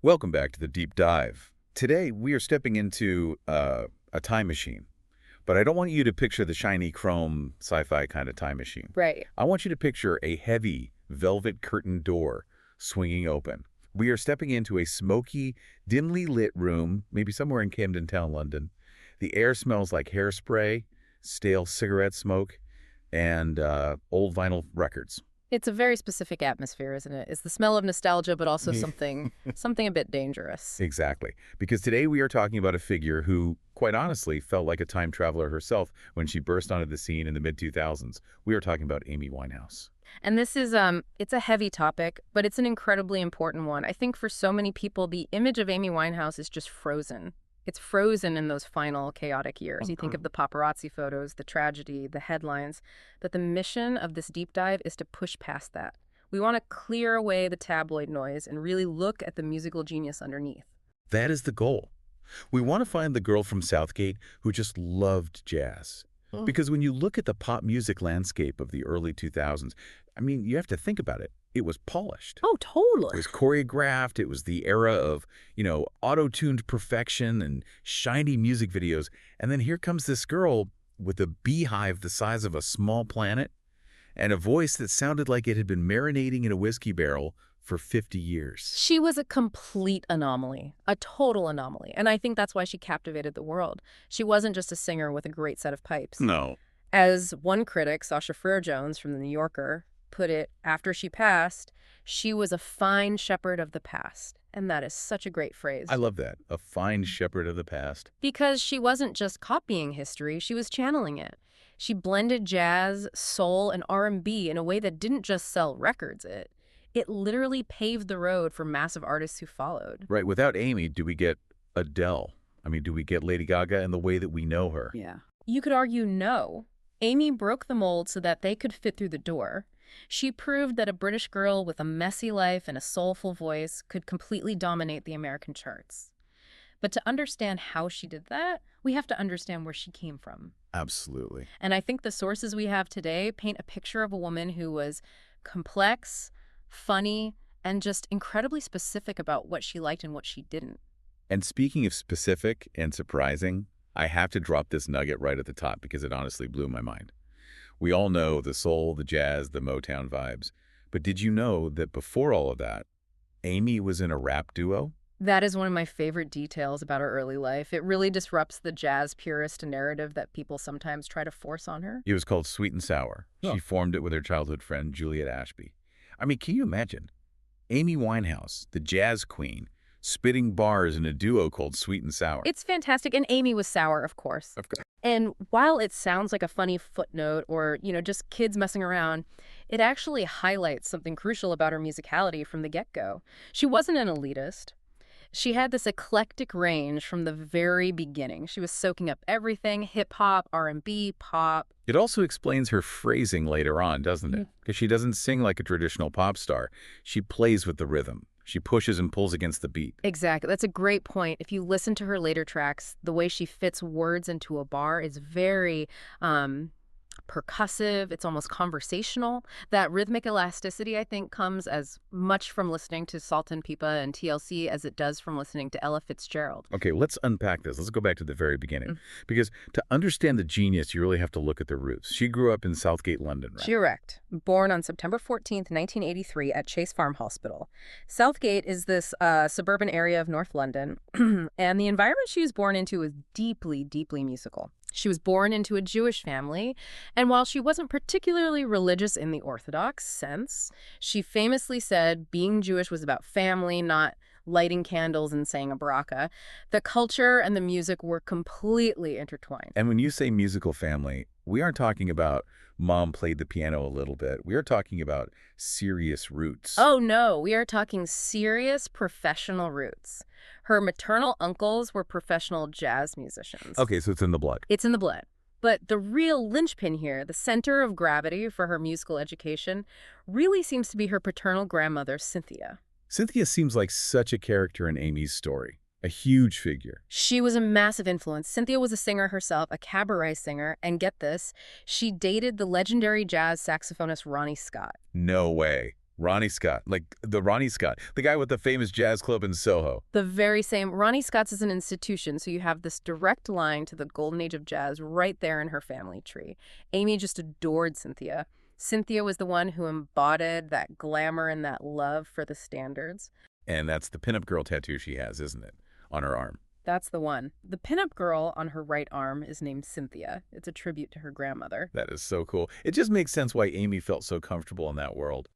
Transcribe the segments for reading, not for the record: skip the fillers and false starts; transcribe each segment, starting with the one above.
Welcome back to the Deep Dive. Today, we are stepping into a time machine. But I don't want you to picture the shiny chrome sci-fi kind of time machine. Right. I want you to picture a heavy, velvet curtain door swinging open. We are stepping into a smoky, dimly lit room, maybe somewhere in Camden Town, London. The air smells like hairspray, stale cigarette smoke, and old vinyl records. It's a very specific atmosphere, isn't it? It's the smell of nostalgia, but also something a bit dangerous. Exactly. Because today we are talking about a figure who, quite honestly, felt like a time traveler herself when she burst onto the scene in the mid-2000s. We are talking about Amy Winehouse. And this is, it's a heavy topic, but it's an incredibly important one. I think for so many people, the image of Amy Winehouse is just frozen. It's frozen in those final chaotic years. You think of the paparazzi photos, the tragedy, the headlines. But the mission of this deep dive is to push past that. We want to clear away the tabloid noise and really look at the musical genius underneath. That is the goal. We want to find the girl from Southgate who just loved jazz. Because when you look at the pop music landscape of the early 2000s, I mean, you have to think about it. It was polished. Oh, totally. It was choreographed. It was the era of, auto-tuned perfection and shiny music videos. And then here comes this girl with a beehive the size of a small planet and a voice that sounded like it had been marinating in a whiskey barrel for 50 years. She was a complete anomaly, a total anomaly. And I think that's why she captivated the world. She wasn't just a singer with a great set of pipes. No. As one critic, Sasha Frere-Jones from The New Yorker, put it after she passed, she was a fine shepherd of the past. And that is such a great phrase. I love that. A fine shepherd of the past. Because she wasn't just copying history, she was channeling it. She blended jazz, soul, and R&B in a way that didn't just sell records. It literally paved the road for massive artists who followed. Right. Without Amy, do we get Adele? I mean, do we get Lady Gaga in the way that we know her? Yeah. You could argue no. Amy broke the mold so that they could fit through the door. She proved that a British girl with a messy life and a soulful voice could completely dominate the American charts. But to understand how she did that, we have to understand where she came from. Absolutely. And I think the sources we have today paint a picture of a woman who was complex, funny, and just incredibly specific about what she liked and what she didn't. And speaking of specific and surprising, I have to drop this nugget right at the top because it honestly blew my mind. We all know the soul, the jazz, the Motown vibes. But did you know that before all of that, Amy was in a rap duo? That is one of my favorite details about her early life. It really disrupts the jazz purist narrative that people sometimes try to force on her. It was called Sweet and Sour. Oh. She formed it with her childhood friend, Juliet Ashby. I mean, can you imagine? Amy Winehouse, the jazz queen, spitting bars in a duo called Sweet and Sour. It's fantastic, and Amy was sour, of course. Of course. And while it sounds like a funny footnote or, just kids messing around, it actually highlights something crucial about her musicality from the get-go. She wasn't an elitist. She had this eclectic range from the very beginning. She was soaking up everything, hip-hop, R&B, pop. It also explains her phrasing later on, doesn't it? Because she doesn't sing like a traditional pop star. She plays with the rhythm. She pushes and pulls against the beat. Exactly. That's a great point. If you listen to her later tracks, the way she fits words into a bar is very percussive. It's almost conversational. That rhythmic elasticity, I think, comes as much from listening to Salt and Pepa and TLC as it does from listening to Ella Fitzgerald. Okay, let's unpack this. Let's go back to the very beginning. Because to understand the genius, you really have to look at the roots. She grew up in Southgate, London, right? Correct. Born on September 14th, 1983 at Chase Farm Hospital. Southgate is this suburban area of North London, and the environment she was born into was deeply, deeply musical. She was born into a Jewish family, and while she wasn't particularly religious in the Orthodox sense, she famously said being Jewish was about family, not lighting candles and saying a baraka. The culture and the music were completely intertwined. And when you say musical family, we aren't talking about mom played the piano a little bit. We are talking about serious roots. Oh, no. We are talking serious professional roots. Her maternal uncles were professional jazz musicians. Okay, so it's in the blood. It's in the blood. But the real linchpin here, the center of gravity for her musical education, really seems to be her paternal grandmother, Cynthia. Cynthia seems like such a character in Amy's story. A huge figure. She was a massive influence. Cynthia was a singer herself, a cabaret singer, and get this, she dated the legendary jazz saxophonist Ronnie Scott. No way. Ronnie Scott, like the Ronnie Scott, the guy with the famous jazz club in Soho. The very same. Ronnie Scott's is an institution, so you have this direct line to the golden age of jazz right there in her family tree. Amy just adored Cynthia. Cynthia was the one who embodied that glamour and that love for the standards. And that's the pinup girl tattoo she has, isn't it? On her arm. That's the one. The pinup girl on her right arm is named Cynthia. It's a tribute to her grandmother. That is so cool. It just makes sense why Amy felt so comfortable in that world.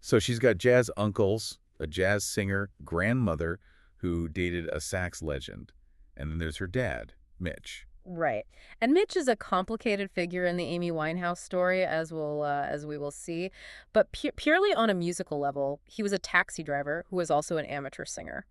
So she's got jazz uncles, a jazz singer, grandmother who dated a sax legend. And then there's her dad, Mitch. Right. And Mitch is a complicated figure in the Amy Winehouse story, as we will see. But purely on a musical level, he was a taxi driver who was also an amateur singer.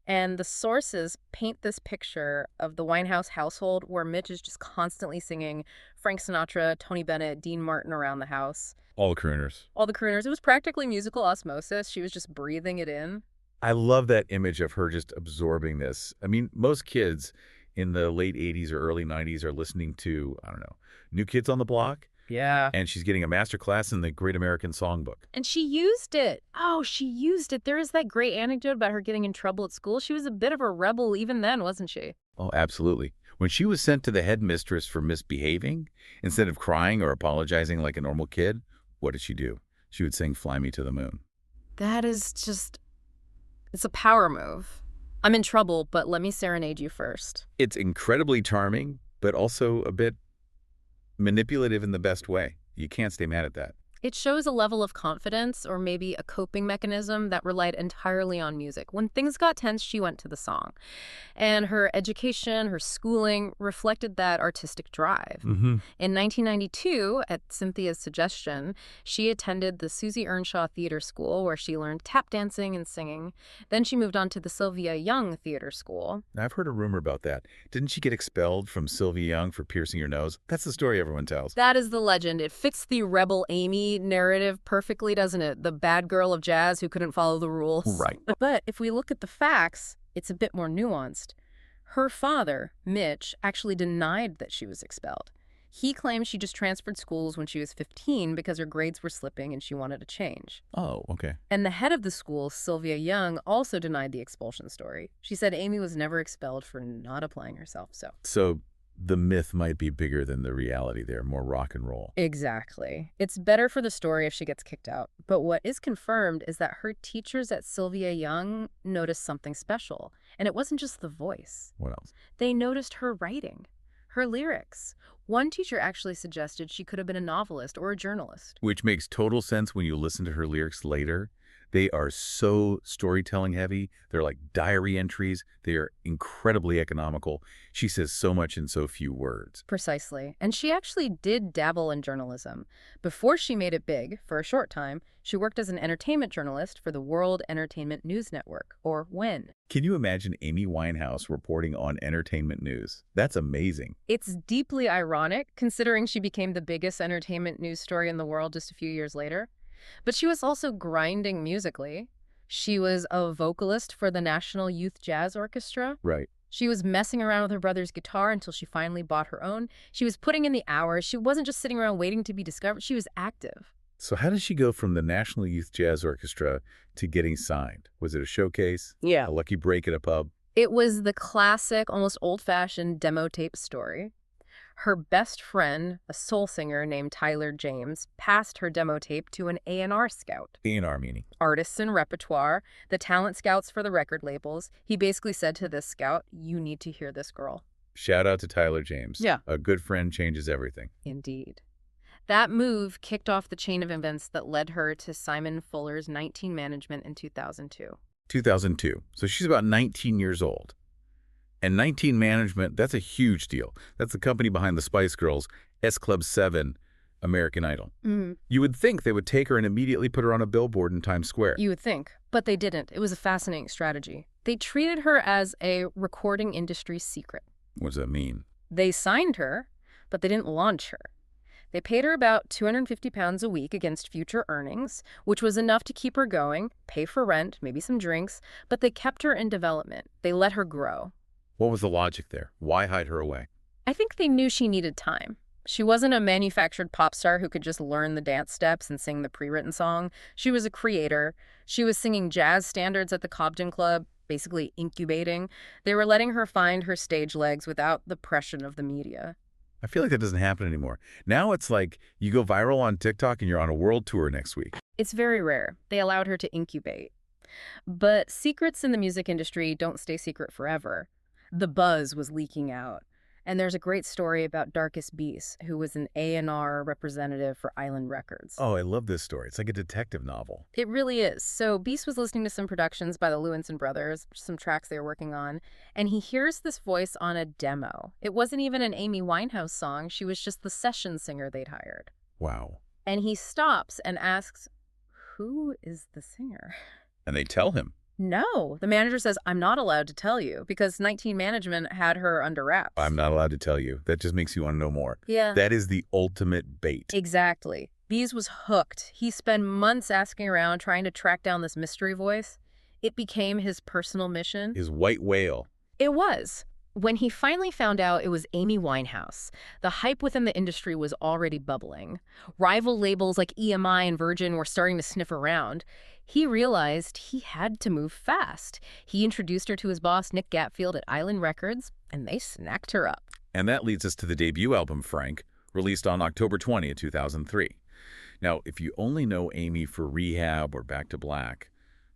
And the sources paint this picture of the Winehouse household where Mitch is just constantly singing Frank Sinatra, Tony Bennett, Dean Martin around the house. All the crooners. All the crooners. It was practically musical osmosis. She was just breathing it in. I love that image of her just absorbing this. I mean, most kids in the late 80s or early 90s are listening to, I don't know, New Kids on the Block. Yeah. And she's getting a master class in the Great American Songbook. And she used it. Oh, she used it. There is that great anecdote about her getting in trouble at school. She was a bit of a rebel even then, wasn't she? Oh, absolutely. When she was sent to the headmistress for misbehaving, instead of crying or apologizing like a normal kid, what did she do? She would sing Fly Me to the Moon. That is just, it's a power move. I'm in trouble, but let me serenade you first. It's incredibly charming, but also a bit manipulative in the best way. You can't stay mad at that. It shows a level of confidence or maybe a coping mechanism that relied entirely on music. When things got tense, she went to the song. And her education, her schooling reflected that artistic drive. Mm-hmm. In 1992, at Cynthia's suggestion, she attended the Susie Earnshaw Theater School where she learned tap dancing and singing. Then she moved on to the Sylvia Young Theater School. I've heard a rumor about that. Didn't she get expelled from Sylvia Young for piercing her nose? That's the story everyone tells. That is the legend. It fits the rebel Amy narrative perfectly, doesn't it? The bad girl of jazz who couldn't follow the rules. Right. But if we look at the facts, it's a bit more nuanced. Her father, Mitch, actually denied that she was expelled. He claimed she just transferred schools when she was 15 because her grades were slipping and she wanted a change. Oh, okay. And the head of the school, Sylvia Young, also denied the expulsion story. She said Amy was never expelled for not applying herself. So the myth might be bigger than the reality there, more rock and roll. Exactly. It's better for the story if she gets kicked out. But what is confirmed is that her teachers at Sylvia Young noticed something special. And it wasn't just the voice. What else? They noticed her writing, her lyrics. One teacher actually suggested she could have been a novelist or a journalist. Which makes total sense when you listen to her lyrics later. They are so storytelling heavy. They're like diary entries. They are incredibly economical. She says so much in so few words. Precisely. And she actually did dabble in journalism. Before she made it big, for a short time, she worked as an entertainment journalist for the World Entertainment News Network, or WEN. Can you imagine Amy Winehouse reporting on entertainment news? That's amazing. It's deeply ironic, considering she became the biggest entertainment news story in the world just a few years later. But she was also grinding musically. She was a vocalist for the National Youth Jazz Orchestra. Right. She was messing around with her brother's guitar until she finally bought her own. She was putting in the hours. She wasn't just sitting around waiting to be discovered. She was active. So how did she go from the National Youth Jazz Orchestra to getting signed? Was it a showcase? Yeah. A lucky break at a pub? It was the classic, almost old-fashioned demo tape story. Her best friend, a soul singer named Tyler James, passed her demo tape to an A&R scout. A&R meaning? Artists and repertoire, the talent scouts for the record labels. He basically said to this scout, you need to hear this girl. Shout out to Tyler James. Yeah. A good friend changes everything. Indeed. That move kicked off the chain of events that led her to Simon Fuller's 19 management in 2002. 2002. So she's about 19 years old. And 19 Management, that's a huge deal. That's the company behind the Spice Girls, S Club 7, American Idol. You would think they would take her and immediately put her on a billboard in Times Square. You would think, but they didn't. It was a fascinating strategy. They treated her as a recording industry secret. What does that mean? They signed her, but they didn't launch her. They paid her about £250 a week against future earnings, which was enough to keep her going, pay for rent, maybe some drinks, but they kept her in development. They let her grow. What was the logic there? Why hide her away? I think they knew she needed time. She wasn't a manufactured pop star who could just learn the dance steps and sing the pre-written song. She was a creator. She was singing jazz standards at the Cobden Club, basically incubating. They were letting her find her stage legs without the pressure of the media. I feel like that doesn't happen anymore. Now it's like you go viral on TikTok and you're on a world tour next week. It's very rare. They allowed her to incubate. But secrets in the music industry don't stay secret forever. The buzz was leaking out. And there's a great story about Darkest Beast, who was an A&R representative for Island Records. Oh, I love this story. It's like a detective novel. It really is. So Beast was listening to some productions by the Lewinson brothers, some tracks they were working on, and he hears this voice on a demo. It wasn't even an Amy Winehouse song. She was just the session singer they'd hired. Wow. And he stops and asks, "Who is the singer?" And they tell him. No. The manager says, "I'm not allowed to tell you," because 19 Management had her under wraps. I'm not allowed to tell you. That just makes you want to know more. Yeah. That is the ultimate bait. Exactly. Bees was hooked. He spent months asking around trying to track down this mystery voice. It became his personal mission. His white whale. It was. When he finally found out it was Amy Winehouse, the hype within the industry was already bubbling. Rival labels like EMI and Virgin were starting to sniff around. He realized he had to move fast. He introduced her to his boss, Nick Gatfield, at Island Records, and they snacked her up. And that leads us to the debut album, Frank, released on October 20th, 2003. Now, if you only know Amy for Rehab or Back to Black,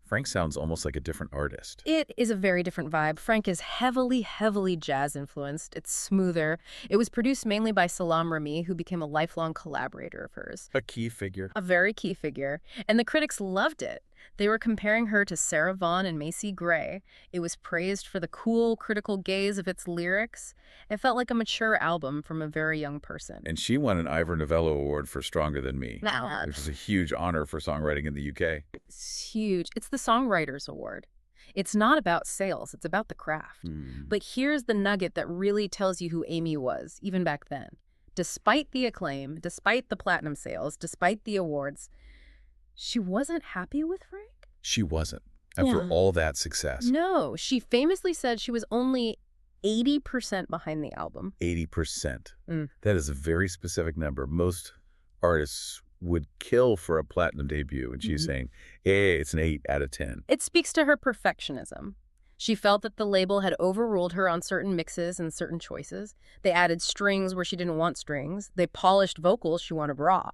Frank sounds almost like a different artist. It is a very different vibe. Frank is heavily, heavily jazz-influenced. It's smoother. It was produced mainly by Salam Rami, who became a lifelong collaborator of hers. A key figure. A very key figure. And the critics loved it. They were comparing her to Sarah Vaughan and Macy Gray. It was praised for the cool, critical gaze of its lyrics. It felt like a mature album from a very young person. And she won an Ivor Novello Award for Stronger Than Me, Nah. which is a huge honor for songwriting in the UK. It's huge. It's the Songwriters Award. It's not about sales. It's about the craft. But here's the nugget that really tells you who Amy was, even back then. Despite the acclaim, despite the platinum sales, despite the awards, she wasn't happy with Frank? She wasn't, after all that success. No, she famously said she was only 80% behind the album. 80%. That is a very specific number. Most artists would kill for a platinum debut, and she's saying, hey, it's an 8 out of 10. It speaks to her perfectionism. She felt that the label had overruled her on certain mixes and certain choices. They added strings where she didn't want strings. They polished vocals she wanted raw.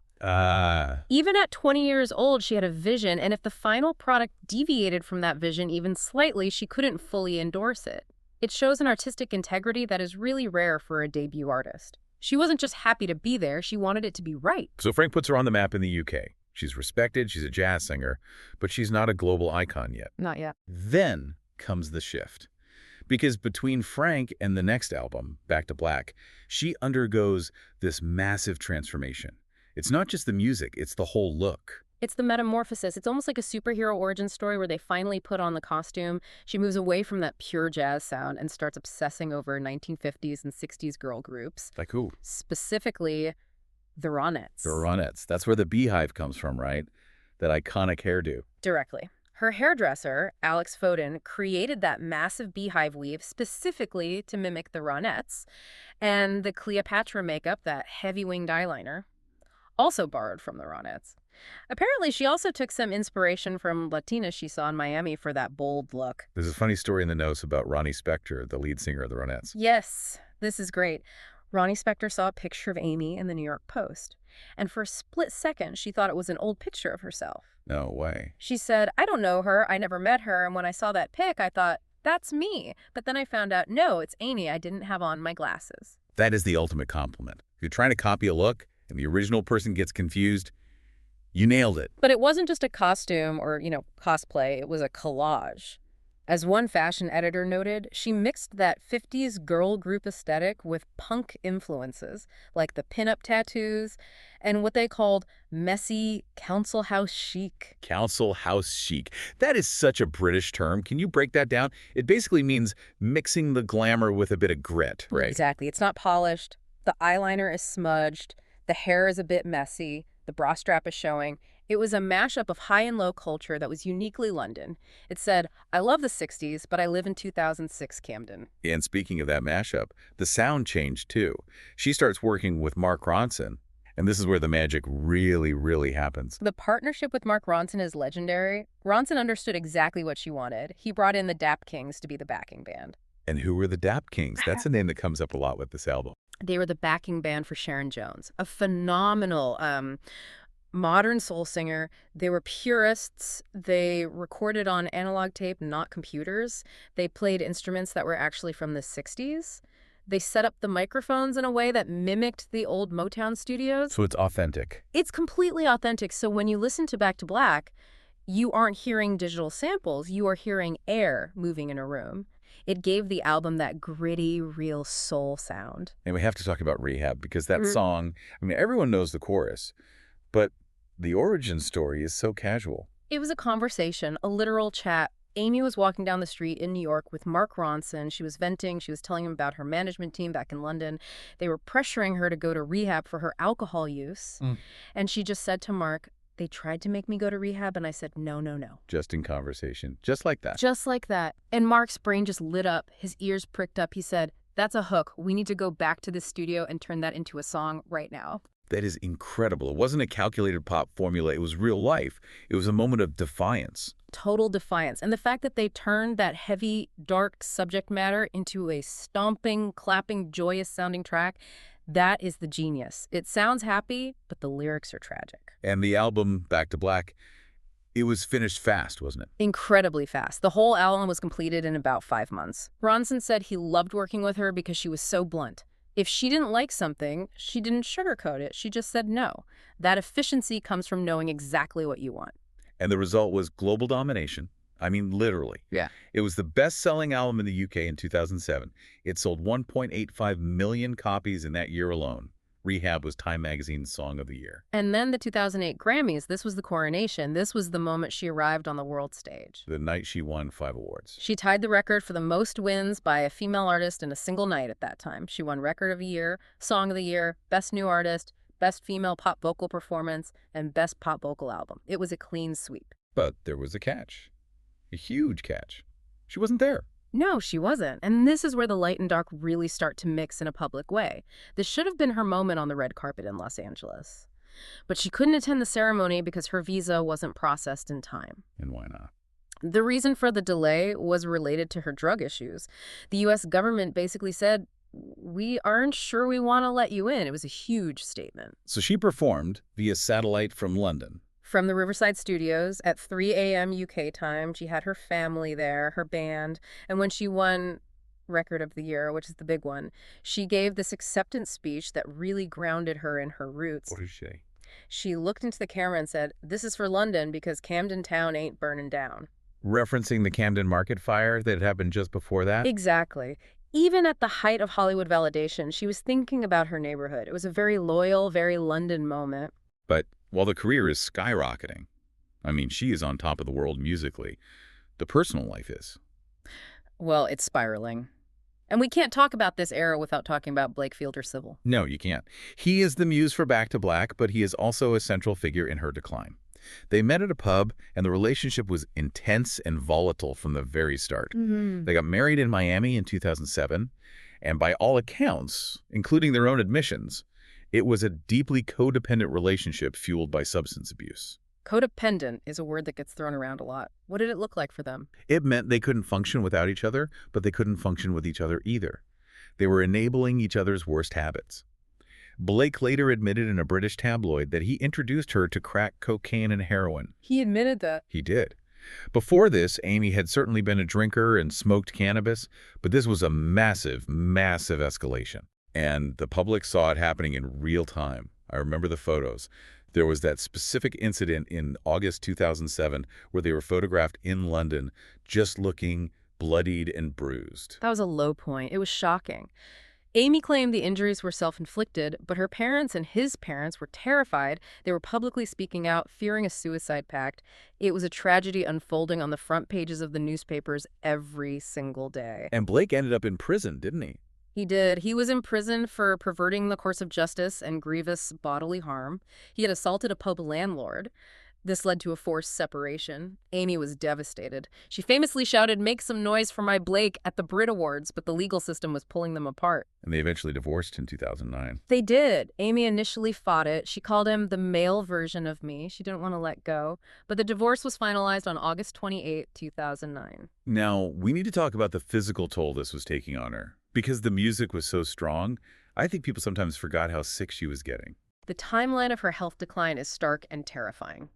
Even at 20 years old, she had a vision, and if the final product deviated from that vision even slightly, she couldn't fully endorse it. It shows an artistic integrity that is really rare for a debut artist. She wasn't just happy to be there, she wanted it to be right. So Frank puts her on the map in the UK. She's respected, she's a jazz singer, but she's not a global icon yet. Not yet. Then comes the shift. Because between Frank and the next album, Back to Black, she undergoes this massive transformation. It's not just the music, it's the whole look. It's the metamorphosis. It's almost like a superhero origin story where they finally put on the costume. She moves away from that pure jazz sound and starts obsessing over 1950s and 60s girl groups. Like who? Specifically, the Ronettes. The Ronettes. That's where the beehive comes from, right? That iconic hairdo. Directly. Her hairdresser, Alex Foden, created that massive beehive weave specifically to mimic the Ronettes, and the Cleopatra makeup, that heavy-winged eyeliner, also borrowed from the Ronettes. Apparently, she also took some inspiration from Latinas she saw in Miami for that bold look. There's a funny story in the notes about Ronnie Spector, the lead singer of the Ronettes. Yes, this is great. Ronnie Spector saw a picture of Amy in the New York Post, and for a split second, she thought it was an old picture of herself. No way. She said, "I don't know her, I never met her, and when I saw that pic, I thought, that's me. But then I found out, no, it's Amy, I didn't have on my glasses." That is the ultimate compliment. If you're trying to copy a look and the original person gets confused, you nailed it. But it wasn't just a costume or, cosplay, it was a collage. As one fashion editor noted, she mixed that 50s girl group aesthetic with punk influences, like the pinup tattoos and what they called messy council house chic. Council house chic. That is such a British term. Can you break that down? It basically means mixing the glamour with a bit of grit, right? Exactly. It's not polished. The eyeliner is smudged. The hair is a bit messy. The bra strap is showing. It was a mashup of high and low culture that was uniquely London. It said, I love the 60s, but I live in 2006 Camden. And speaking of that mashup, the sound changed too. She starts working with Mark Ronson, and this is where the magic really, really happens. The partnership with Mark Ronson is legendary. Ronson understood exactly what she wanted. He brought in the Dap Kings to be the backing band. And who were the Dap Kings? That's a name that comes up a lot with this album. They were the backing band for Sharon Jones, a phenomenal modern soul singer. They were purists. They recorded on analog tape, not computers. They played instruments that were actually from the 60s. They set up the microphones in a way that mimicked the old Motown studios. So it's authentic. It's completely authentic. So when you listen to Back to Black, you aren't hearing digital samples. You are hearing air moving in a room. It gave the album that gritty, real soul sound. And we have to talk about Rehab because that song, I mean, everyone knows the chorus, but the origin story is so casual. It was a conversation, a literal chat. Amy was walking down the street in New York with Mark Ronson. She was venting. She was telling him about her management team back in London. They were pressuring her to go to rehab for her alcohol use. And she just said to Mark, they tried to make me go to rehab, and I said, no, no, no. Just in conversation. Just like that. Just like that. And Mark's brain just lit up. His ears pricked up. He said, that's a hook. We need to go back to the studio and turn that into a song right now. That is incredible. It wasn't a calculated pop formula. It was real life. It was a moment of defiance. Total defiance. And the fact that they turned that heavy, dark subject matter into a stomping, clapping, joyous-sounding track, that is the genius. It sounds happy, but the lyrics are tragic. And the album, Back to Black, it was finished fast, wasn't it? Incredibly fast. The whole album was completed in about 5 months. Ronson said he loved working with her because she was so blunt. If she didn't like something, she didn't sugarcoat it. She just said no. That efficiency comes from knowing exactly what you want. And the result was global domination. I mean, literally. Yeah. It was the best-selling album in the UK in 2007. It sold 1.85 million copies in that year alone. Rehab was Time Magazine's Song of the Year. And then the 2008 Grammys, this was the coronation. This was the moment she arrived on the world stage. The night she won 5 awards. She tied the record for the most wins by a female artist in a single night at that time. She won Record of the Year, Song of the Year, Best New Artist, Best Female Pop Vocal Performance, and Best Pop Vocal Album. It was a clean sweep. But there was a catch. A huge catch. She wasn't there. No, she wasn't. And this is where the light and dark really start to mix in a public way. This should have been her moment on the red carpet in Los Angeles. But she couldn't attend the ceremony because her visa wasn't processed in time. And why not? The reason for the delay was related to her drug issues. The U.S. government basically said, we aren't sure we want to let you in. It was a huge statement. So she performed via satellite from London. From the Riverside Studios at 3 a.m. UK time. She had her family there, her band. And when she won Record of the Year, which is the big one, she gave this acceptance speech that really grounded her in her roots. What did she say? She looked into the camera and said, this is for London because Camden Town ain't burning down. Referencing the Camden Market fire that happened just before that? Exactly. Even at the height of Hollywood validation, she was thinking about her neighborhood. It was a very loyal, very London moment. But while the career is skyrocketing, I mean, she is on top of the world musically, the personal life is. Well, it's spiraling. And we can't talk about this era without talking about Blake Fielder Civil. No, you can't. He is the muse for Back to Black, but he is also a central figure in her decline. They met at a pub, and the relationship was intense and volatile from the very start. They got married in Miami in 2007, and by all accounts, including their own admissions, it was a deeply codependent relationship fueled by substance abuse. Codependent is a word that gets thrown around a lot. What did it look like for them? It meant they couldn't function without each other, but they couldn't function with each other either. They were enabling each other's worst habits. Blake later admitted in a British tabloid that he introduced her to crack cocaine and heroin. He admitted that. He did. Before this, Amy had certainly been a drinker and smoked cannabis, but this was a massive, massive escalation. And the public saw it happening in real time. I remember the photos. There was that specific incident in August 2007 where they were photographed in London just looking bloodied and bruised. That was a low point. It was shocking. Amy claimed the injuries were self-inflicted, but her parents and his parents were terrified. They were publicly speaking out, fearing a suicide pact. It was a tragedy unfolding on the front pages of the newspapers every single day. And Blake ended up in prison, didn't he? He did. He was in prison for perverting the course of justice and grievous bodily harm. He had assaulted a pub landlord. This led to a forced separation. Amy was devastated. She famously shouted, "Make some noise for my Blake" at the Brit Awards, but the legal system was pulling them apart. And they eventually divorced in 2009. They did. Amy initially fought it. She called him the male version of me. She didn't want to let go. But the divorce was finalized on August 28, 2009. Now, we need to talk about the physical toll this was taking on her. Because the music was so strong, I think people sometimes forgot how sick she was getting. The timeline of her health decline is stark and terrifying.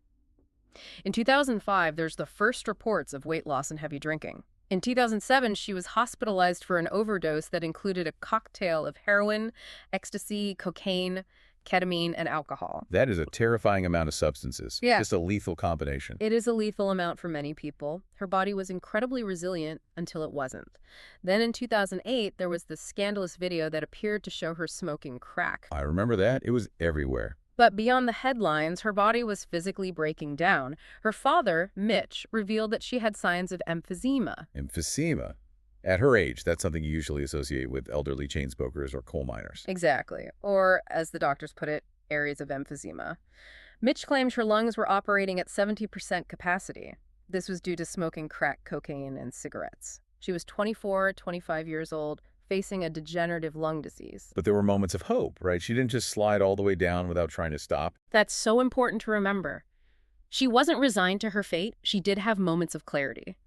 In 2005, there's the first reports of weight loss and heavy drinking. In 2007, she was hospitalized for an overdose that included a cocktail of heroin, ecstasy, cocaine, ketamine, and alcohol. That is a terrifying amount of substances. Yeah. Just a lethal combination. It is a lethal amount for many people. Her body was incredibly resilient until it wasn't. Then in 2008, there was this scandalous video that appeared to show her smoking crack. I remember that. It was everywhere. But beyond the headlines, her body was physically breaking down. Her father, Mitch, revealed that she had signs of emphysema. Emphysema. At her age, that's something you usually associate with elderly chain smokers or coal miners. Exactly. Or, as the doctors put it, areas of emphysema. Mitch claimed her lungs were operating at 70% capacity. This was due to smoking crack cocaine and cigarettes. She was 24, 25 years old, facing a degenerative lung disease. But there were moments of hope, right? She didn't just slide all the way down without trying to stop. That's so important to remember. She wasn't resigned to her fate. She did have moments of clarity.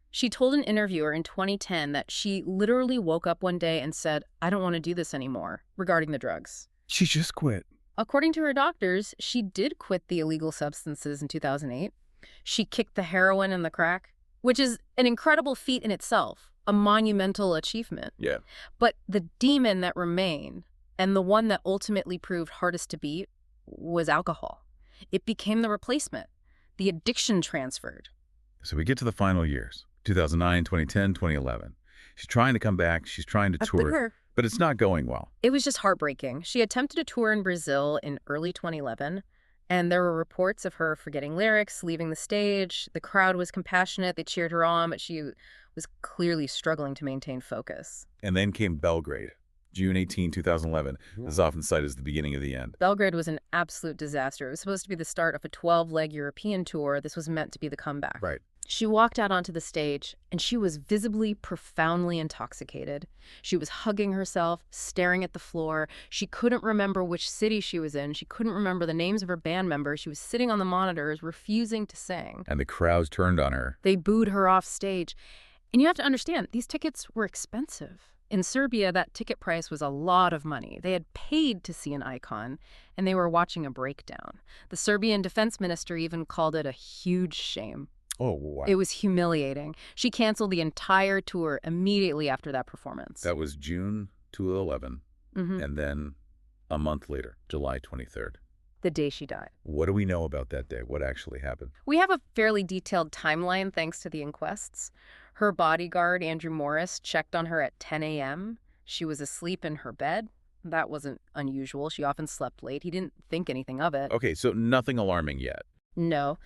She told an interviewer in 2010 that she literally woke up one day and said, "I don't want to do this anymore," regarding the drugs. She just quit. According to her doctors, she did quit the illegal substances in 2008. She kicked the heroin and the crack, which is an incredible feat in itself, a monumental achievement. Yeah. But the demon that remained, and the one that ultimately proved hardest to beat, was alcohol. It became the replacement. The addiction transferred. So we get to the final years, 2009, 2010, 2011. She's trying to come back. She's trying to tour, but it's not going well. It was just heartbreaking. She attempted a tour in Brazil in early 2011, and there were reports of her forgetting lyrics, leaving the stage. The crowd was compassionate. They cheered her on, but she was clearly struggling to maintain focus. And then came Belgrade, June 18, 2011. This is often cited as the beginning of the end. Belgrade was an absolute disaster. It was supposed to be the start of a 12-leg European tour. This was meant to be the comeback. Right. She walked out onto the stage, and she was visibly, profoundly intoxicated. She was hugging herself, staring at the floor. She couldn't remember which city she was in. She couldn't remember the names of her band members. She was sitting on the monitors, refusing to sing. And the crowds turned on her. They booed her off stage. And you have to understand, these tickets were expensive. In Serbia, that ticket price was a lot of money. They had paid to see an icon, and they were watching a breakdown. The Serbian defense minister even called it a huge shame. Oh, wow. It was humiliating. She canceled the entire tour immediately after that performance. That was June 2011, and then a month later, July 23rd. The day she died. What do we know about that day? What actually happened? We have a fairly detailed timeline thanks to the inquests. Her bodyguard, Andrew Morris, checked on her at 10 a.m. She was asleep in her bed. That wasn't unusual. She often slept late. He didn't think anything of it. Okay, so nothing alarming yet. No.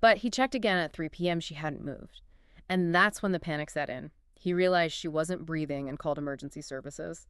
But he checked again at 3 p.m. She hadn't moved. And that's when the panic set in. He realized she wasn't breathing and called emergency services.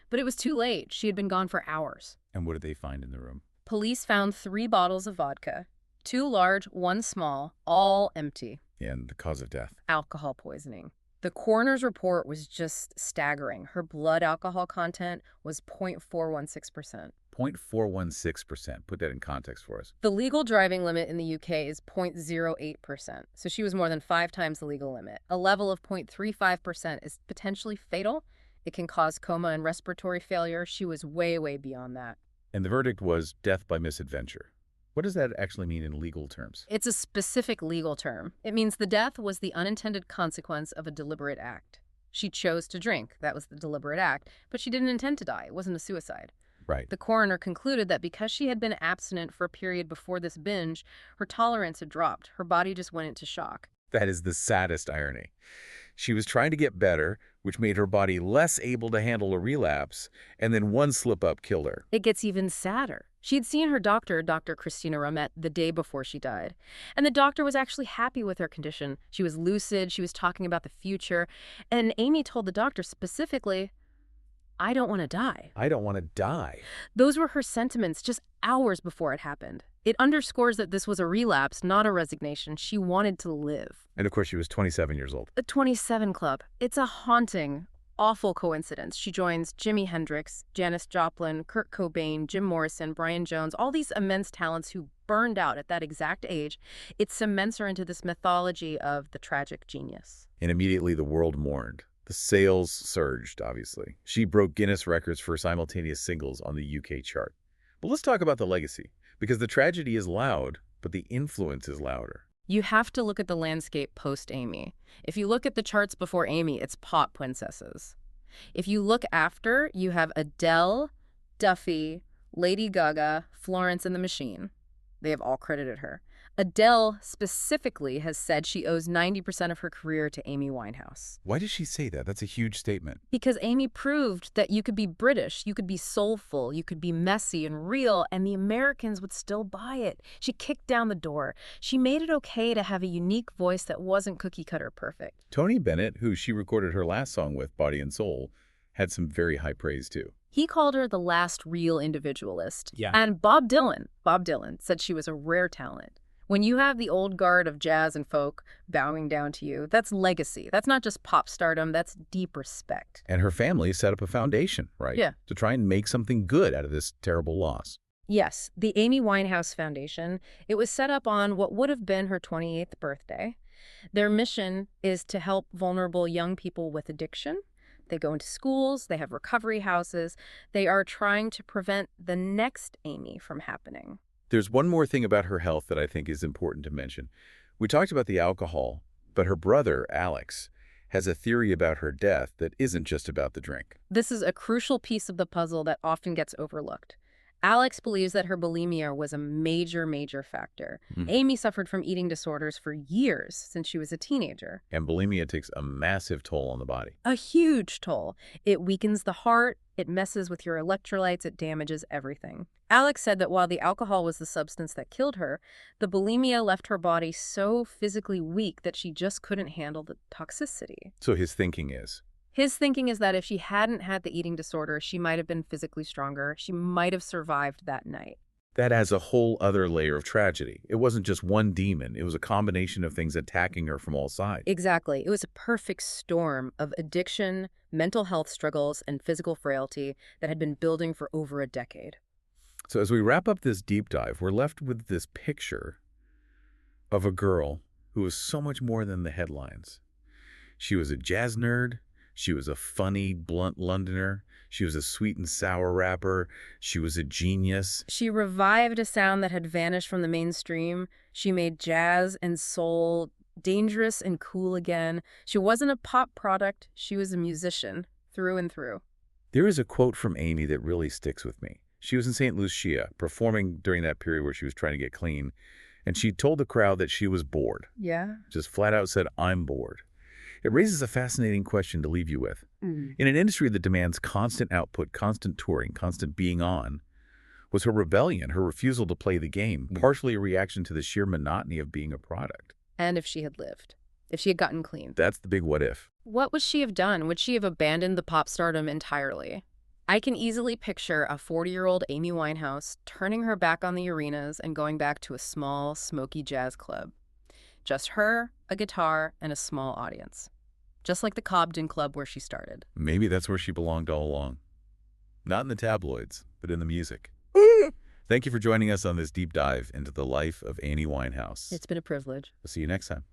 But it was too late. She had been gone for hours. And what did they find in the room? Police found 3 bottles of vodka, 2 large, 1 small, all empty. And the cause of death? Alcohol poisoning. The coroner's report was just staggering. Her blood alcohol content was 0.416%. 0.416%. Put that in context for us. The legal driving limit in the UK is 0.08%, so she was more than 5 times the legal limit. A level of 0.35% is potentially fatal. It can cause coma and respiratory failure. She was way, way beyond that. And the verdict was death by misadventure. What does that actually mean in legal terms? It's a specific legal term. It means the death was the unintended consequence of a deliberate act. She chose to drink. That was the deliberate act. But she didn't intend to die. It wasn't a suicide. Right. The coroner concluded that because she had been abstinent for a period before this binge, her tolerance had dropped. Her body just went into shock. That is the saddest irony. She was trying to get better, which made her body less able to handle a relapse, and then one slip-up killed her. It gets even sadder. She had seen her doctor, Dr. Christina Romet, the day before she died. And the doctor was actually happy with her condition. She was lucid. She was talking about the future. And Amy told the doctor specifically, "I don't want to die." I don't want to die. Those were her sentiments just hours before it happened. It underscores that this was a relapse, not a resignation. She wanted to live. And of course, she was 27 years old. The 27 Club. It's a haunting, awful coincidence. She joins Jimi Hendrix, Janis Joplin, Kurt Cobain, Jim Morrison, Brian Jones, all these immense talents who burned out at that exact age. It cements her into this mythology of the tragic genius. And immediately the world mourned. The sales surged, obviously. She broke Guinness records for simultaneous singles on the UK chart. But let's talk about the legacy, because the tragedy is loud, but the influence is louder. You have to look at the landscape post-Amy. If you look at the charts before Amy, it's pop princesses. If you look after, you have Adele, Duffy, Lady Gaga, Florence and the Machine. They have all credited her. Adele specifically has said she owes 90% of her career to Amy Winehouse. Why does she say that? That's a huge statement. Because Amy proved that you could be British, you could be soulful, you could be messy and real, and the Americans would still buy it. She kicked down the door. She made it okay to have a unique voice that wasn't cookie-cutter perfect. Tony Bennett, who she recorded her last song with, Body and Soul, had some very high praise too. He called her the last real individualist. Yeah. And Bob Dylan said she was a rare talent. When you have the old guard of jazz and folk bowing down to you, that's legacy. That's not just pop stardom, that's deep respect. And her family set up a foundation, right? Yeah. To try and make something good out of this terrible loss. Yes, the Amy Winehouse Foundation. It was set up on what would have been her 28th birthday. Their mission is to help vulnerable young people with addiction. They go into schools, they have recovery houses. They are trying to prevent the next Amy from happening. There's one more thing about her health that I think is important to mention. We talked about the alcohol, but her brother, Alex, has a theory about her death that isn't just about the drink. This is a crucial piece of the puzzle that often gets overlooked. Alex believes that her bulimia was a major factor. Amy suffered from eating disorders for years since she was a teenager. And bulimia takes a massive toll on the body. A huge toll. It weakens the heart, it messes with your electrolytes, it damages everything. Alex said that while the alcohol was the substance that killed her, the bulimia left her body so physically weak that she just couldn't handle the toxicity. So his thinking is? His thinking is that if she hadn't had the eating disorder, she might have been physically stronger. She might have survived that night. That adds a whole other layer of tragedy. It wasn't just one demon. It was a combination of things attacking her from all sides. Exactly. It was a perfect storm of addiction, mental health struggles, and physical frailty that had been building for over a decade. So as we wrap up this deep dive, we're left with this picture of a girl who was so much more than the headlines. She was a jazz nerd. She was a funny, blunt Londoner. She was a sweet and sour rapper. She was a genius. She revived a sound that had vanished from the mainstream. She made jazz and soul dangerous and cool again. She wasn't a pop product. She was a musician, through and through. There is a quote from Amy that really sticks with me. She was in St. Lucia, performing during that period where she was trying to get clean, and she told the crowd that she was bored. Yeah? Just flat out said, "I'm bored." It raises a fascinating question to leave you with. In an industry that demands constant output, constant touring, constant being on, was her rebellion, her refusal to play the game, partially a reaction to the sheer monotony of being a product? And if she had lived, if she had gotten clean. That's the big what if. What would she have done? Would she have abandoned the pop stardom entirely? I can easily picture a 40-year-old Amy Winehouse turning her back on the arenas and going back to a small, smoky jazz club. Just her, a guitar, and a small audience. Just like the Cobden Club where she started. Maybe that's where she belonged all along. Not in the tabloids, but in the music. Thank you for joining us on this deep dive into the life of Amy Winehouse. It's been a privilege. We'll see you next time.